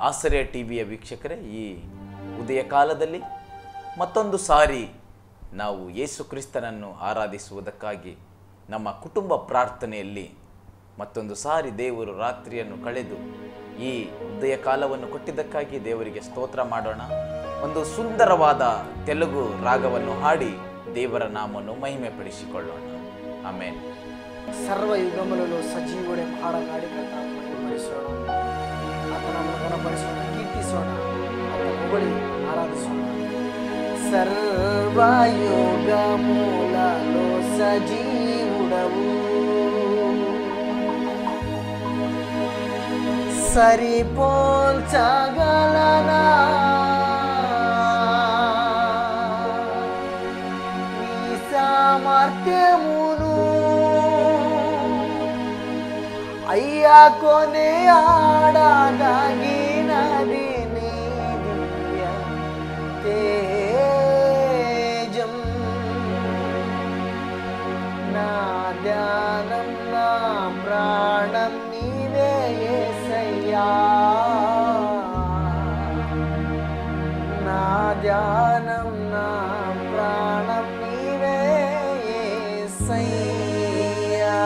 ಆಶ್ರಯ ಟಿವಿಯ ವೀಕ್ಷಕರೇ, ಈ ಉದಯ ಕಾಲದಲ್ಲಿ ಮತ್ತೊಂದು ಸಾರಿ ನಾವು ಯೇಸು ಕ್ರಿಸ್ತನನ್ನು ಆರಾಧಿಸುವುದಕ್ಕಾಗಿ ನಮ್ಮ ಕುಟುಂಬ ಪ್ರಾರ್ಥನೆಯಲ್ಲಿ ಮತ್ತೊಂದು ಸಾರಿ ದೇವರು ರಾತ್ರಿಯನ್ನು ಕಳೆದು ಈ ಉದಯ ಕಾಲವನ್ನು ಕೊಟ್ಟಿದ್ದಕ್ಕಾಗಿ ದೇವರಿಗೆ ಸ್ತೋತ್ರ ಮಾಡೋಣ. ಒಂದು ಸುಂದರವಾದ ತೆಲುಗು ರಾಗವನ್ನು ಹಾಡಿ ದೇವರ ನಾಮವನ್ನು ಮಹಿಮೆ ಪಡಿಸಿಕೊಳ್ಳೋಣ. ಆಮೇನ್. సర్వ యుగములలో సజీవుడే పాడనాడి కథ మహిమపరిసోణ, అతను గణపరిసోణ, కీర్తిసోణ, అతను పొగడి ఆరాధిసోణ. సర్వ యుగములలో సజీవుడవు, సరిపోల్చగలనా నీ సామర్థ్యమును అయ్యా కొనే ఆడదగినది నీ దివ్య తేజం. నా ధ్యానం నా ప్రాణం నీవే యేసయ్యా, నా ధ్యానం నా ప్రాణం నీవే యేసయ్యా.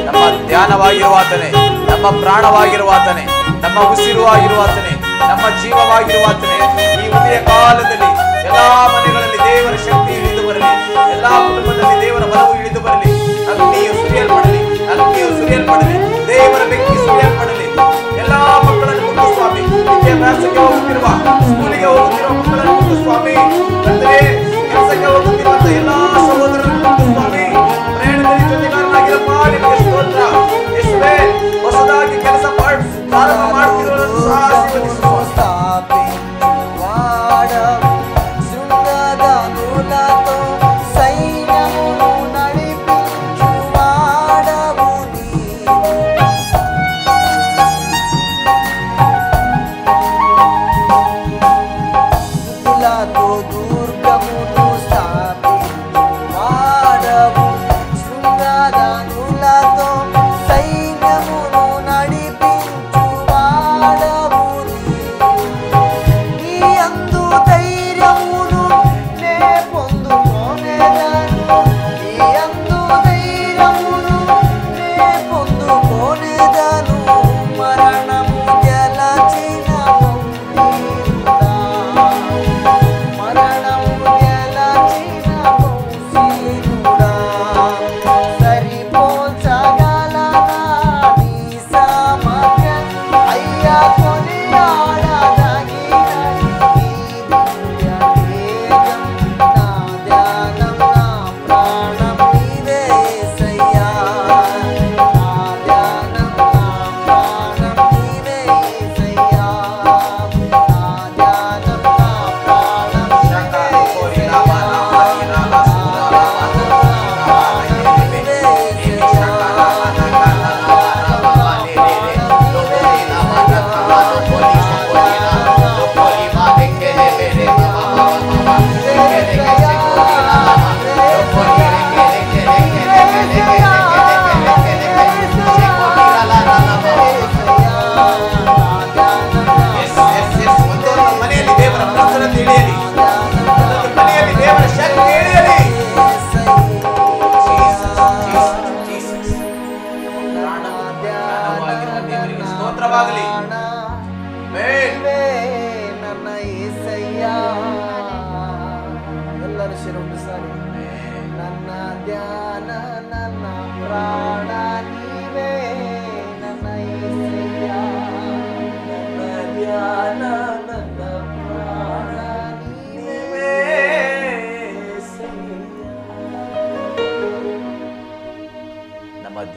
ನಮ್ಮ ಧ್ಯಾನವಾಗಿರುವಾತನೇ, ನಮ್ಮ ಪ್ರಾಣವಾಗಿರುವಾತನೇ, ನಮ್ಮ ಉಸಿರುವಾಗಿರುವಾತನೇ, ನಮ್ಮ ಜೀವವಾಗಿರುವಾತನೇ. ಈ ಉದಯ ಕಾಲದಲ್ಲಿ ಎಲ್ಲಾ ಮನೆಗಳಲ್ಲಿ ದೇವರ ಶಕ್ತಿ ಇಳಿದು ಬರಲಿ, ಎಲ್ಲಾ ಕುಟುಂಬದಲ್ಲಿ ದೇವರ ಬಲವು ಇಳಿದು ಬರಲಿ, ಅಗ್ನಿಯು ಸುರಿಯಲ್ಪಡಲಿ, ಅಗ್ನಿಯು ಸುರಿಯಲ್ಪಡಲಿ, ದೇವರ ಬೆಂಕಿ ಸುರಿಯಲ್ಪಡಲಿ. ಎಲ್ಲಾ ಮಕ್ಕಳನ್ನು ಮುಟ್ಟು ಸ್ವಾಮಿ, ವಿದ್ಯಾಭ್ಯಾಸಕ್ಕೆ ಹೋಗುತ್ತಿರುವ, ಸ್ಕೂಲಿಗೆ ಹೋಗುತ್ತಿರುವ ಮಕ್ಕಳನ್ನು ಮುಟ್ಟು ಸ್ವಾಮಿ, ಕೆಲಸಕ್ಕೆ ಹೋಗುತ್ತಿರುವಂತ ಎಲ್ಲಾ ಸಹೋದರರನ್ನು ಮುಟ್ಟು ಸ್ವಾಮಿ, ಪ್ರಯಾಣದಲ್ಲಿ ಜೊತೆಗಾರನಾಗಿರಪ್ಪ, ನಿಮಗೆ ಸ್ತೋತ್ರ. ಯೇಸುವೇ, ಹೊಸದಾಗಿ ಕೆಲಸ ಪ್ರಾರಂಭ ಮಾಡುತ್ತಿರುವವರನ್ನು ಸಹ ಆಶೀರ್ವದಿಸು.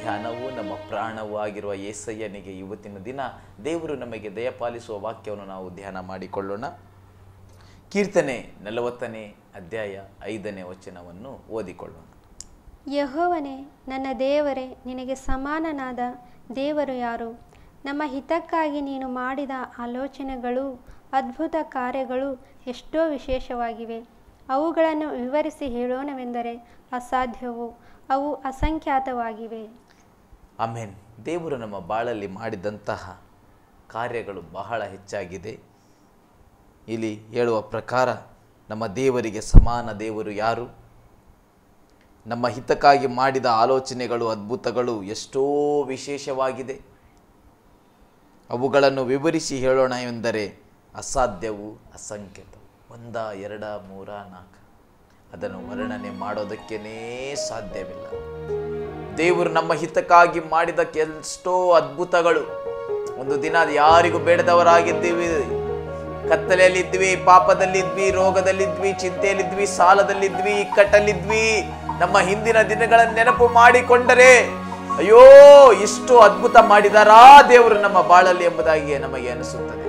ಧ್ಯಾನವು ನಮ್ಮ ಪ್ರಾಣವೂ ಆಗಿರುವ ಯೇಸಯ್ಯನಿಗೆ ಇವತ್ತಿನ ದಿನ ದೇವರು ನಮಗೆ ದಯಪಾಲಿಸುವ ವಾಕ್ಯವನ್ನು ನಾವು ಧ್ಯಾನ ಮಾಡಿಕೊಳ್ಳೋಣ. ಕೀರ್ತನೆ 40ನೇ ಅಧ್ಯಾಯ 5ನೇ ವಚನವನ್ನು ಓದಿಕೊಳ್ಳೋಣ. ಯೆಹೋವನೇ, ನನ್ನ ದೇವರೇ, ನಿನಗೆ ಸಮಾನನಾದ ದೇವರು ಯಾರು? ನಮ್ಮ ಹಿತಕ್ಕಾಗಿ ನೀನು ಮಾಡಿದ ಆಲೋಚನೆಗಳು, ಅದ್ಭುತ ಕಾರ್ಯಗಳು ಎಷ್ಟೋ ವಿಶೇಷವಾಗಿವೆ. ಅವುಗಳನ್ನು ವಿವರಿಸಿ ಹೇಳೋಣವೆಂದರೆ ಅಸಾಧ್ಯವು, ಅವು ಅಸಂಖ್ಯಾತವಾಗಿವೆ. ಆಮೆನ್. ದೇವರು ನಮ್ಮ ಬಾಳಲ್ಲಿ ಮಾಡಿದಂತಹ ಕಾರ್ಯಗಳು ಬಹಳ ಹೆಚ್ಚಾಗಿದೆ. ಇಲ್ಲಿ ಹೇಳುವ ಪ್ರಕಾರ ನಮ್ಮ ದೇವರಿಗೆ ಸಮಾನ ದೇವರು ಯಾರು? ನಮ್ಮ ಹಿತಕ್ಕಾಗಿ ಮಾಡಿದ ಆಲೋಚನೆಗಳು, ಅದ್ಭುತಗಳು ಎಷ್ಟೋ ವಿಶೇಷವಾಗಿದೆ. ಅವುಗಳನ್ನು ವಿವರಿಸಿ ಹೇಳೋಣ ಎಂದರೆ ಅಸಾಧ್ಯವು, ಅಸಂಖ್ಯಾತ. 1, 2, 3, 4 ಅದನ್ನು ವರ್ಣನೆ ಮಾಡೋದಕ್ಕೇ ಸಾಧ್ಯವಿಲ್ಲ. ದೇವರು ನಮ್ಮ ಹಿತಕ್ಕಾಗಿ ಮಾಡಿದ ಎಷ್ಟೋ ಅದ್ಭುತಗಳು. ಒಂದು ದಿನ ಯಾರಿಗೂ ಬೇಡದವರಾಗಿದ್ದೀವಿ, ಕತ್ತಲೆಯಲ್ಲಿದ್ವಿ, ಪಾಪದಲ್ಲಿದ್ವಿ, ರೋಗದಲ್ಲಿದ್ವಿ, ಚಿಂತೆಯಲ್ಲಿದ್ವಿ, ಸಾಲದಲ್ಲಿದ್ವಿ, ಇಕ್ಕಟ್ಟಲ್ಲಿದ್ವಿ. ನಮ್ಮ ಹಿಂದಿನ ದಿನಗಳನ್ನು ನೆನಪು ಮಾಡಿಕೊಂಡರೆ ಅಯ್ಯೋ ಇಷ್ಟು ಅದ್ಭುತ ಮಾಡಿದಾರಾ ದೇವರು ನಮ್ಮ ಬಾಳಲ್ಲಿ ಎಂಬುದಾಗಿ ನಮಗೆ ಅನಿಸುತ್ತದೆ.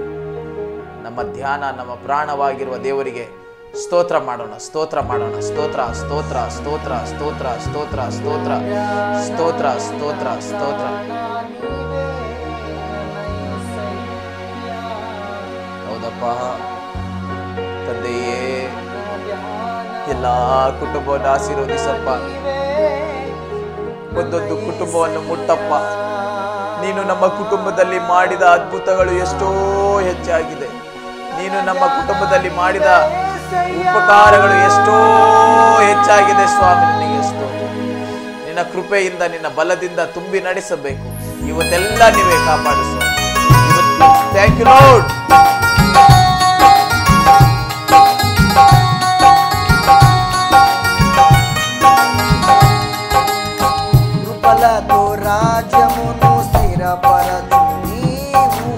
ನಮ್ಮ ಧ್ಯಾನ, ನಮ್ಮ ಪ್ರಾಣವಾಗಿರುವ ದೇವರಿಗೆ ಸ್ತೋತ್ರ ಮಾಡೋಣ, ಸ್ತೋತ್ರ ಮಾಡೋಣ. ಸ್ತೋತ್ರ, ಸ್ತೋತ್ರ, ಸ್ತೋತ್ರ, ಸ್ತೋತ್ರ, ಸ್ತೋತ್ರ, ಸ್ತೋತ್ರ, ಸ್ತೋತ್ರ, ಸ್ತೋತ್ರ, ಸ್ತೋತ್ರ. ಹೌದಪ್ಪ ತಂದೆಯೇ, ಎಲ್ಲ ಕುಟುಂಬವನ್ನು ಆಶೀರ್ವದಿಸಪ್ಪ. ಒಂದೊಂದು ಕುಟುಂಬವನ್ನು ಮುಟ್ಟಪ್ಪ. ನೀನು ನಮ್ಮ ಕುಟುಂಬದಲ್ಲಿ ಮಾಡಿದ ಅದ್ಭುತಗಳು ಎಷ್ಟೋ ಹೆಚ್ಚಾಗಿದೆ. ನೀನು ನಮ್ಮ ಕುಟುಂಬದಲ್ಲಿ ಮಾಡಿದ ಉಪಕಾರಗಳು ಎಷ್ಟೋ ಹೆಚ್ಚಾಗಿದೆ ಸ್ವಾಮಿ. ನಿನಗೆ ಎಷ್ಟೋ ನಿನ್ನ ಕೃಪೆಯಿಂದ, ನಿನ್ನ ಬಲದಿಂದ ತುಂಬಿ ನಡೆಸಬೇಕು. ಇವತ್ತೆಲ್ಲ ನೀವೇ ಕಾಪಾಡಿಸುವ. Thank you Lord. ಕೃಪಲತೋ స్థిరపరచు నీవు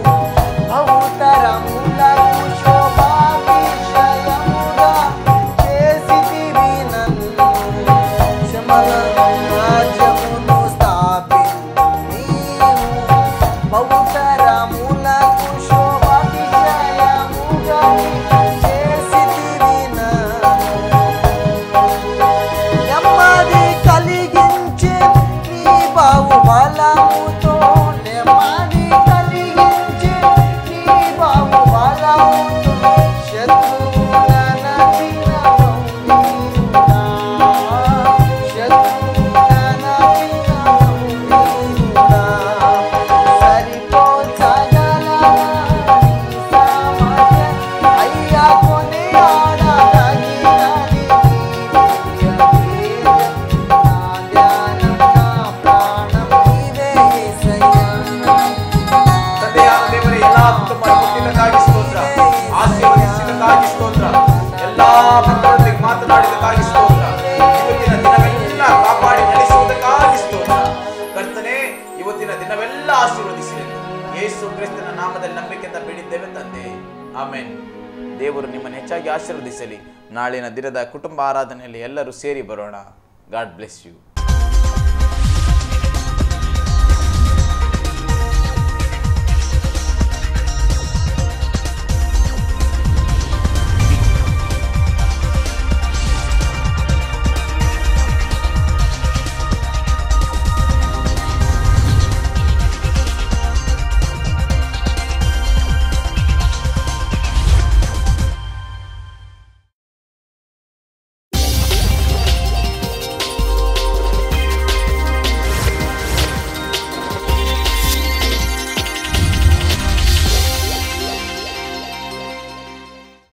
భౌతరములకు శోభాభిషయముగా చేసితివి నన్ను శ్రమల రాజ్యమును స్థాపించు నీవు భౌతరములకు శోభాభిషయముగా చేసితివి నన్ను నెమ్మది కలిగించి నీ బాహుబలముతో నెమ్మది కలిగించి నీ బాహుబలముతో శత్రువులను చిన్నవు నీవునా శత్రువులను చిన్నవు నీవునా సరిపోల్చగలవా నీ సామర్థ్యం అయ్యా కొనియాడదగినది ತಂದೆಯಾದ ದೇವರೇ, ಎಲ್ಲಾ ಕುಟುಂಬ ಮುಟ್ಟಿದ್ದಕ್ಕಾಗಿ ಸ್ತೋತ್ರ, ಆಶೀರ್ವದಿಸಿದ್ದಕ್ಕಾಗಿ ಸ್ತೋತ್ರ, ಎಲ್ಲಾ ಮಕ್ಕಳೊಂದಿಗೆ ಮಾತನಾಡಿದ್ದಕ್ಕಾಗಿ ಸ್ತೋತ್ರ, ಇವತ್ತಿನ ದಿನವೆಲ್ಲ ಕಾಪಾಡಿ ನಡೆಸುವುದಕ್ಕಾಗಿ ಸ್ತೋತ್ರ. ಕರ್ತನೇ, ಇವತ್ತಿನ ದಿನವೆಲ್ಲ ಆಶೀರ್ವದಿಸಿ ಯೇಸು ಕ್ರಿಸ್ತನ ನಾಮದಲ್ಲಿ ನಂಬಿಕೆಯಿಂದ ಬೇಡಿದ್ದೇವೆ ತಂದೆ, ಆಮೆನ್. ದೇವರು ನಿಮ್ಮನ್ನು ಹೆಚ್ಚಾಗಿ ಆಶೀರ್ವದಿಸಲಿ. ನಾಳಿನ ದಿನದ ಕುಟುಂಬ ಆರಾಧನೆಯಲ್ಲಿ ಎಲ್ಲರೂ ಸೇರಿ ಬರೋಣ. God bless you.